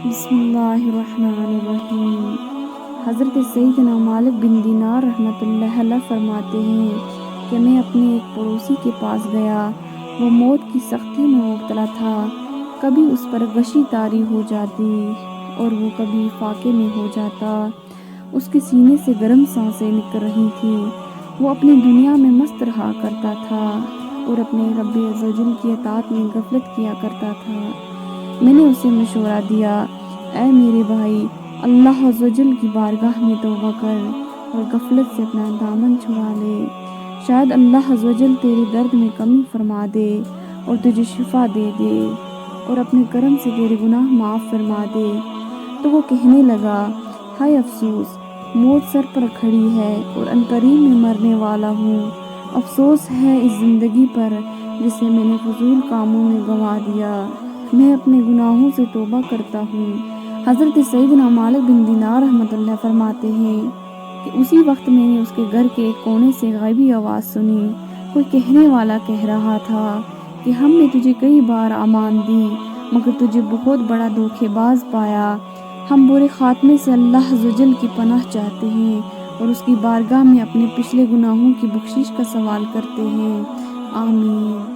بسم اللہ الرحمن الرحیم۔ حضرت سیدنا مالک بن دینار رحمۃ اللہ علیہ فرماتے ہیں کہ میں اپنے ایک پڑوسی کے پاس گیا۔ وہ موت کی سختی میں مبتلا تھا، کبھی اس پر غشی طاری ہو جاتی اور وہ کبھی فاقے میں ہو جاتا۔ اس کے سینے سے گرم سانسیں نکل رہی تھیں۔ وہ اپنی دنیا میں مست رہا کرتا تھا اور اپنے رب عزوجل کی اطاعت میں غفلت کیا کرتا تھا۔ میں نے اسے مشورہ دیا، اے میرے بھائی، اللہ عزوجل کی بارگاہ میں توبہ کر اور غفلت سے اپنا دامن چھڑا لے۔ شاید اللہ عزوجل تیرے درد میں کمی فرما دے اور تجھے شفا دے دے اور اپنے کرم سے تیرے گناہ معاف فرما دے۔ تو وہ کہنے لگا، ہائے افسوس، موت سر پر کھڑی ہے اور عنقریب میں مرنے والا ہوں۔ افسوس ہے اس زندگی پر جسے میں نے فضول کاموں میں گنوا دیا۔ میں اپنے گناہوں سے توبہ کرتا ہوں۔ حضرت سیدنا مالک بن دینار رحمۃ اللہ فرماتے ہیں کہ اسی وقت میں نے اس کے گھر کے ایک کونے سے غیبی آواز سنی۔ کوئی کہنے والا کہہ رہا تھا کہ ہم نے تجھے کئی بار امان دی مگر تجھے بہت بڑا دھوکے باز پایا۔ ہم برے خاتمے سے اللہ عزوجل کی پناہ چاہتے ہیں اور اس کی بارگاہ میں اپنے پچھلے گناہوں کی بخشش کا سوال کرتے ہیں۔ آمین۔